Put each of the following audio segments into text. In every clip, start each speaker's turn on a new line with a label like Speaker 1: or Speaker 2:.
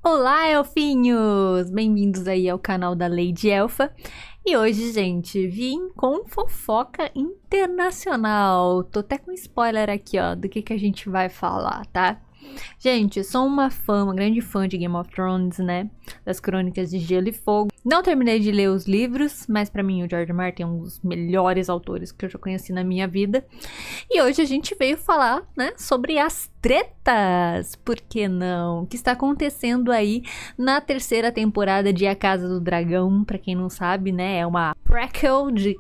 Speaker 1: Olá, elfinhos! Bem-vindos aí ao canal da Lady Elfa. E hoje, gente, vim com fofoca internacional. Tô até com spoiler aqui, ó, do que a gente vai falar, tá? Gente, eu sou uma grande fã de Game of Thrones, né? Das Crônicas de Gelo e Fogo. Não terminei de ler os livros, mas pra mim o George Martin é um dos melhores autores que eu já conheci na minha vida. E hoje a gente veio falar, né, sobre as tretas, por que não? Que está acontecendo aí na terceira temporada de A Casa do Dragão. Pra quem não sabe, né, é uma prequel de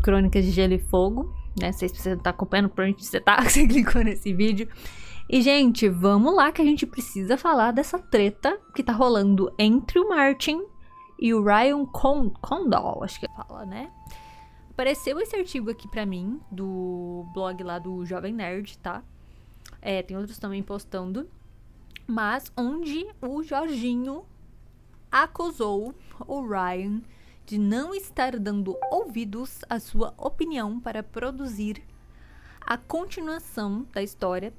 Speaker 1: Crônicas de Gelo e Fogo. Né, não sei se você tá acompanhando, provavelmente você tá, você clicou nesse vídeo. E, gente, vamos lá que a gente precisa falar dessa treta que tá rolando entre o Martin e o Ryan Condal, acho que fala, né? Apareceu esse artigo aqui pra mim, do blog lá do Jovem Nerd, tá? Tem outros também postando. Mas onde o Jorginho acusou o Ryan de não estar dando ouvidos à sua opinião para produzir a continuação da história,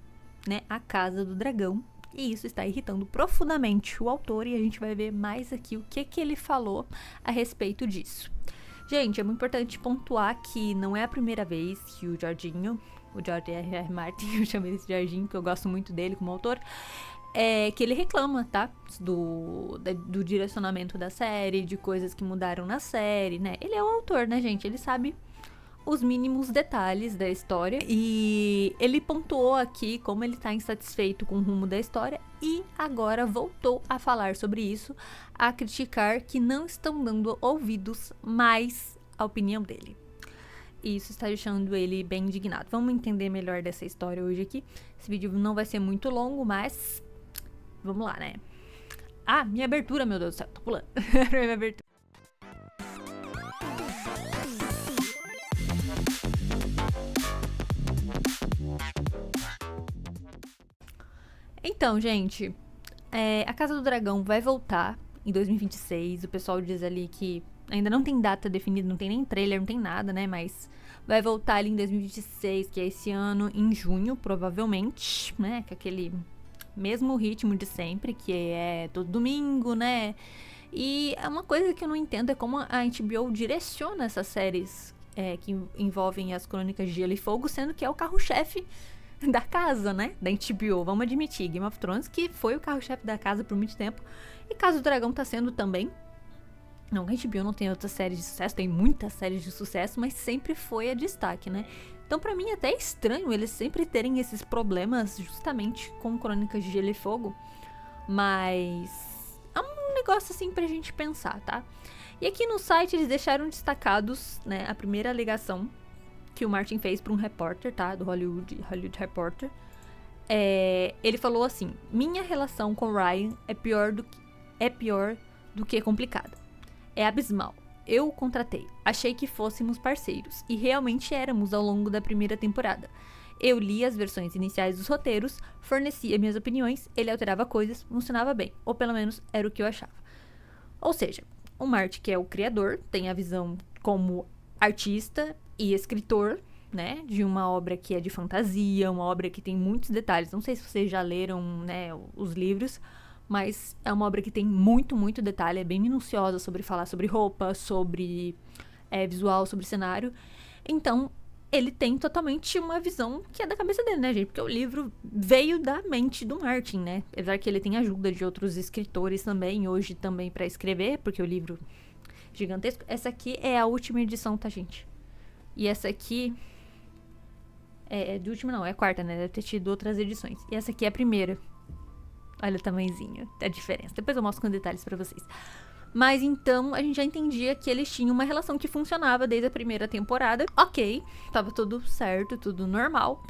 Speaker 1: né, A Casa do Dragão. E isso está irritando profundamente o autor e a gente vai ver mais aqui o que ele falou a respeito disso. Gente, é muito importante pontuar que não é a primeira vez que o George R.R. Martin, eu chamo ele de Jorginho, que eu gosto muito dele como autor, que ele reclama, tá? Do direcionamento da série, de coisas que mudaram na série, né? Ele é o autor, né, gente? Ele sabe os mínimos detalhes da história e ele pontuou aqui como ele tá insatisfeito com o rumo da história e agora voltou a falar sobre isso, a criticar que não estão dando ouvidos mais à opinião dele. E isso está deixando ele bem indignado. Vamos entender melhor dessa história hoje aqui. Esse vídeo não vai ser muito longo, mas vamos lá, né? Ah, minha abertura, meu Deus do céu, tô pulando. Minha abertura. Então, gente, A Casa do Dragão vai voltar em 2026. O pessoal diz ali que ainda não tem data definida, não tem nem trailer, não tem nada, né? Mas vai voltar ali em 2026, que é esse ano, em junho, provavelmente, né? Com aquele mesmo ritmo de sempre, que é todo domingo, né? E é uma coisa que eu não entendo é como a HBO direciona essas séries que envolvem as Crônicas de Gelo e Fogo, sendo que é o carro-chefe da casa, né? Da HBO, vamos admitir. Game of Thrones, que foi o carro-chefe da casa por muito tempo. E Casa do Dragão tá sendo também. Não que a HBO não tenha outras séries de sucesso, tem muitas séries de sucesso, mas sempre foi a destaque, né? Então, pra mim, até é estranho eles sempre terem esses problemas justamente com Crônicas de Gelo e Fogo. Mas é um negócio assim pra gente pensar, tá? E aqui no site eles deixaram destacados, né, a primeira alegação que o Martin fez para um repórter, tá? Do Hollywood Reporter. Ele falou assim: minha relação com Ryan é pior do que complicada. É abismal. Eu o contratei. Achei que fôssemos parceiros. E realmente éramos ao longo da primeira temporada. Eu li as versões iniciais dos roteiros, fornecia minhas opiniões, ele alterava coisas, funcionava bem. Ou pelo menos era o que eu achava. Ou seja, o Martin, que é o criador, tem a visão como artista e escritor, né, de uma obra que é de fantasia, uma obra que tem muitos detalhes. Não sei se vocês já leram, né, os livros, mas é uma obra que tem muito, muito detalhe, é bem minuciosa sobre falar sobre roupa, sobre visual, sobre cenário. Então, ele tem totalmente uma visão que é da cabeça dele, né, gente? Porque o livro veio da mente do Martin, né? Apesar que ele tem ajuda de outros escritores também, hoje também pra escrever, porque o livro é gigantesco. Essa aqui é a última edição, tá, gente? E essa aqui é de última, não, é a quarta, né? Deve ter tido outras edições. E essa aqui é a primeira. Olha o tamanhozinho, a diferença. Depois eu mostro com detalhes pra vocês. Mas então a gente já entendia que eles tinham uma relação que funcionava desde a primeira temporada. Ok, tava tudo certo, tudo normal.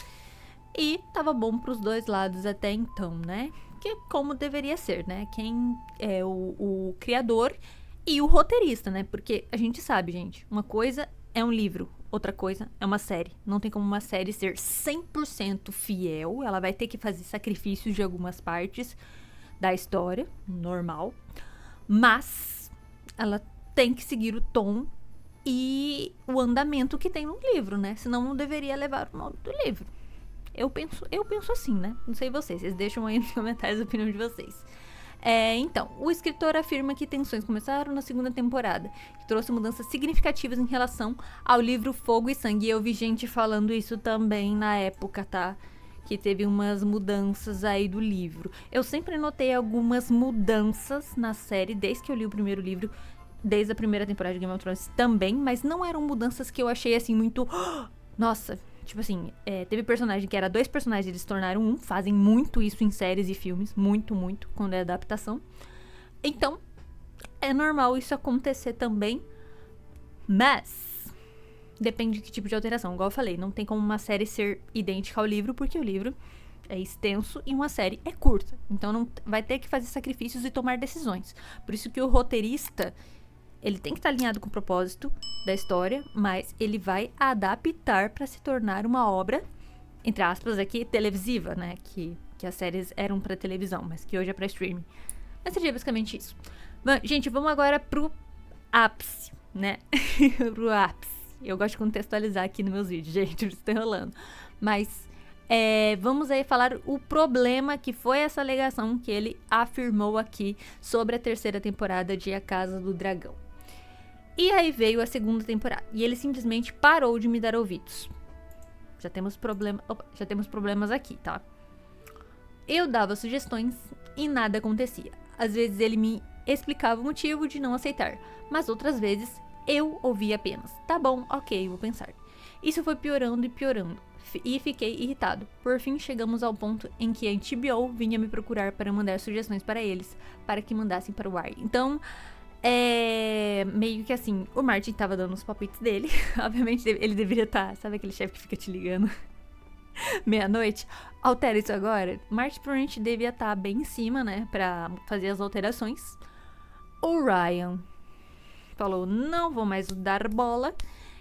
Speaker 1: E tava bom pros dois lados até então, né? Que é como deveria ser, né? Quem é o criador e o roteirista, né? Porque a gente sabe, gente, uma coisa é um livro, outra coisa é uma série. Não tem como uma série ser 100% fiel. Ela vai ter que fazer sacrifícios de algumas partes da história, normal. Mas ela tem que seguir o tom e o andamento que tem no livro, né? Senão não deveria levar o nome do livro. Eu penso assim, né? Não sei vocês deixam aí nos comentários a opinião de vocês. Então, o escritor afirma que tensões começaram na segunda temporada, que trouxe mudanças significativas em relação ao livro Fogo e Sangue. E eu vi gente falando isso também na época, tá? Que teve umas mudanças aí do livro. Eu sempre notei algumas mudanças na série, desde que eu li o primeiro livro, desde a primeira temporada de Game of Thrones também, mas não eram mudanças que eu achei assim muito... Nossa, tipo assim, teve personagem que era 2 personagens, eles se tornaram um, fazem muito isso em séries e filmes, muito, quando é adaptação. Então, é normal isso acontecer também, mas depende de que tipo de alteração. Igual eu falei, não tem como uma série ser idêntica ao livro, porque o livro é extenso e uma série é curta. Então, não vai ter que fazer sacrifícios e tomar decisões. Por isso que o roteirista... Ele tem que estar alinhado com o propósito da história, mas ele vai adaptar para se tornar uma obra, entre aspas aqui, televisiva, né? Que as séries eram para televisão, mas que hoje é para streaming. Mas seria basicamente isso. Gente, vamos agora pro ápice, né? Pro ápice. Eu gosto de contextualizar aqui nos meus vídeos, gente, eu estou enrolando. Mas vamos aí falar o problema que foi essa alegação que ele afirmou aqui sobre a 3ª temporada de A Casa do Dragão. E aí veio a 2ª temporada. E ele simplesmente parou de me dar ouvidos. Já temos problemas aqui, tá? Eu dava sugestões e nada acontecia. Às vezes ele me explicava o motivo de não aceitar. Mas outras vezes eu ouvia apenas. Tá bom, ok, vou pensar. Isso foi piorando e piorando. E fiquei irritado. Por fim, chegamos ao ponto em que a HBO vinha me procurar para mandar sugestões para eles. Para que mandassem para o ar. Então... meio que assim, o Martin tava dando os palpites dele. Obviamente ele deveria estar, sabe aquele chefe que fica te ligando meia-noite? Altera isso agora. Martin provavelmente devia estar bem em cima, né, pra fazer as alterações. O Ryan falou, não vou mais dar bola,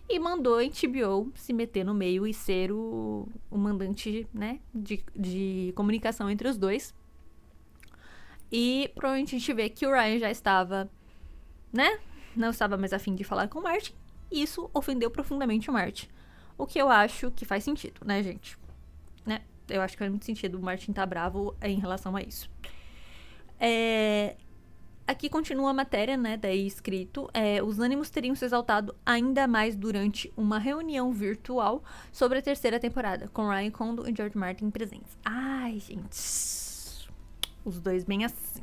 Speaker 1: e mandou a HBO se meter no meio e ser o mandante, né, de comunicação entre os dois. E provavelmente a gente vê que o Ryan já estava, né? Não estava mais a fim de falar com o Martin. E isso ofendeu profundamente o Martin. O que eu acho que faz sentido, né, gente? Né? Eu acho que faz muito sentido o Martin tá bravo em relação a isso. Aqui continua a matéria, né, daí escrito. Os ânimos teriam se exaltado ainda mais durante uma reunião virtual sobre a 3ª temporada, com Ryan Condal e George Martin presentes. Ai, gente... Os dois bem assim.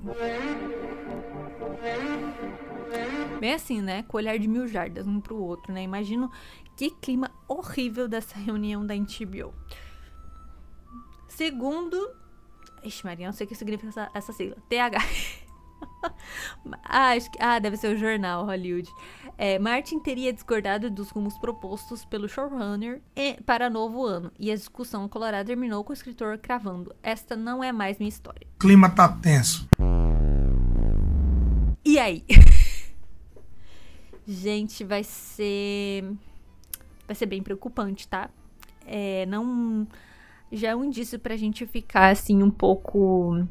Speaker 1: Bem assim, né? Com o olhar de 1000 jardas um pro outro, né? Imagino que clima horrível dessa reunião da HBO. Segundo... Ixi, Maria, não sei o que significa essa sigla. TH. Deve ser o jornal Hollywood. Martin teria discordado dos rumos propostos pelo showrunner para novo ano, e a discussão colorada terminou com o escritor cravando: esta não é mais minha história.
Speaker 2: O clima tá tenso.
Speaker 1: E aí? Gente, vai ser bem preocupante, tá? Já é um indício pra gente ficar assim um pouco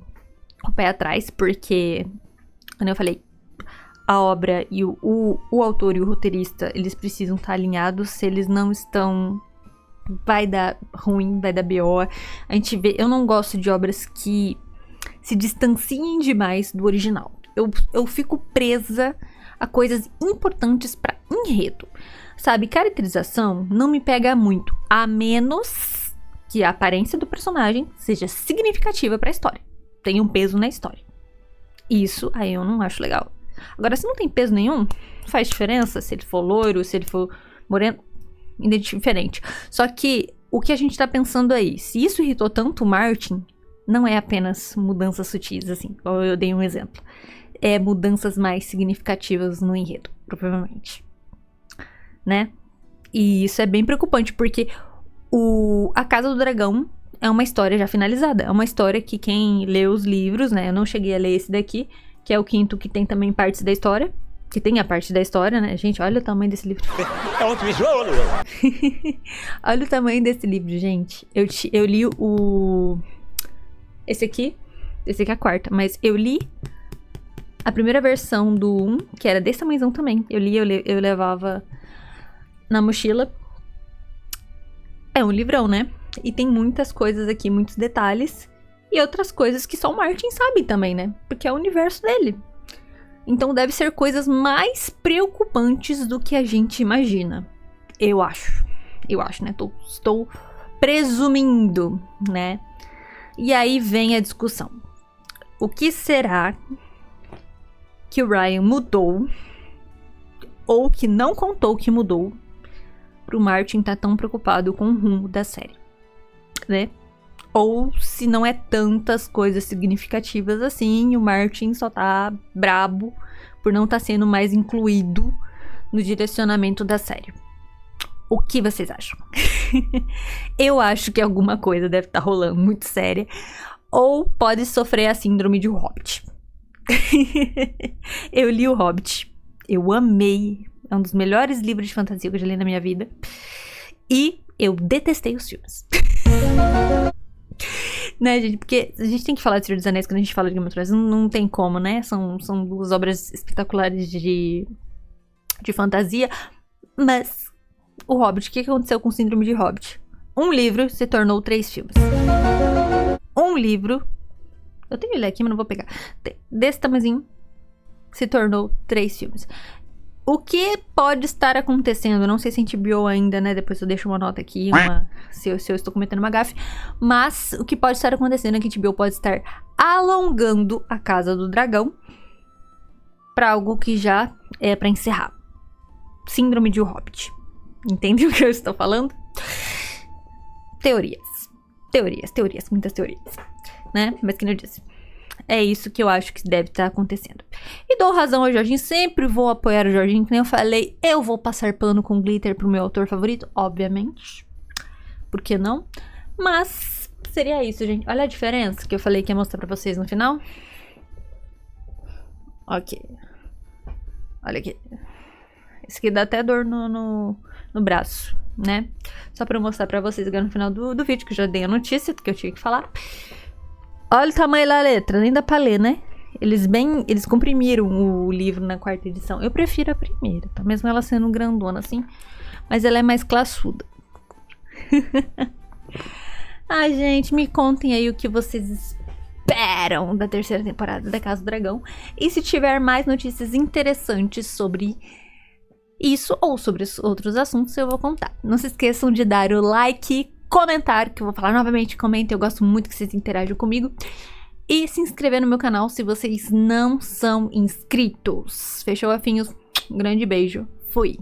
Speaker 1: o pé atrás, porque, como eu falei, a obra e o autor e o roteirista, eles precisam estar alinhados. Se eles não estão, vai dar ruim, vai dar BO. A gente vê, eu não gosto de obras que se distanciem demais do original. Eu fico presa a coisas importantes para enredo, sabe? Caracterização não me pega muito, a menos que a aparência do personagem seja significativa para a história, tenha um peso na história. Isso aí eu não acho legal. Agora, se não tem peso nenhum, faz diferença se ele for loiro, se ele for moreno, indiferente. Só que o que a gente tá pensando aí, se isso irritou tanto o Martin, não é apenas mudanças sutis, assim, como eu dei um exemplo. É mudanças mais significativas no enredo, provavelmente. Né? E isso é bem preocupante, porque A Casa do Dragão é uma história já finalizada. É uma história que quem lê os livros, né? Eu não cheguei a ler esse daqui, que é o quinto, que tem também partes da história. Que tem a parte da história, né? Gente, olha o tamanho desse livro.
Speaker 3: É outro visual,
Speaker 1: Olha o tamanho desse livro, gente. Eu li Esse aqui é a quarta, mas eu li a primeira versão do 1, que era desse tamanhozão também. Eu levava na mochila. É um livrão, né? E tem muitas coisas aqui, muitos detalhes E outras coisas que só o Martin sabe também, né? Porque é o universo dele. Então deve ser coisas mais preocupantes do que a gente imagina. Eu acho. Eu acho, né? Estou presumindo, né? E aí vem a discussão. O que será que o Ryan mudou, ou que não contou que mudou, pro Martin estar tão preocupado com o rumo da série, né? Ou se não é tantas coisas significativas assim, o Martin só tá brabo por não estar sendo mais incluído no direcionamento da série. O que vocês acham? Eu acho que alguma coisa deve estar rolando muito séria, ou pode sofrer a síndrome de Hobbit. Eu li o Hobbit, eu amei, é um dos melhores livros de fantasia que eu já li na minha vida, e eu detestei os filmes. Né, gente? Porque a gente tem que falar de Senhor dos Anéis quando a gente fala de Game of Thrones, não tem como, né? São duas obras espetaculares de fantasia, mas o Hobbit, o que aconteceu com o síndrome de Hobbit? Um livro se tornou 3 filmes. Um livro, eu tenho ele aqui, mas não vou pegar, desse tamanhozinho, se tornou 3 filmes. O que pode estar acontecendo? Não sei se a gente HBO ainda, né? Depois eu deixo uma nota aqui, se eu estou cometendo uma gafe. Mas o que pode estar acontecendo é que a HBO pode estar alongando a Casa do Dragão para algo que já é para encerrar. Síndrome de O Hobbit. Entende o que eu estou falando? Teorias, muitas teorias, né? Mas que nem eu disse, é isso que eu acho que deve estar acontecendo. E dou razão ao Jorginho, sempre vou apoiar o Jorginho, que nem eu falei, eu vou passar pano com glitter pro meu autor favorito, obviamente. Por que não? Mas seria isso, gente. Olha a diferença que eu falei que ia mostrar pra vocês no final. Ok. Olha aqui. Esse aqui dá até dor no braço, né? Só pra eu mostrar pra vocês agora no final do vídeo, que eu já dei a notícia que eu tinha que falar. Olha o tamanho da letra, nem dá pra ler, né? Eles comprimiram o livro na 4ª edição. Eu prefiro a primeira, tá? Mesmo ela sendo grandona assim, mas ela é mais classuda. Ai, gente, me contem aí o que vocês esperam da 3ª temporada da Casa do Dragão. E se tiver mais notícias interessantes sobre isso ou sobre outros assuntos, eu vou contar. Não se esqueçam de dar o like, comentar, que eu vou falar novamente, comentem, eu gosto muito que vocês interajam comigo. E se inscrever no meu canal se vocês não são inscritos. Fechou, afinhos? Um grande beijo. Fui!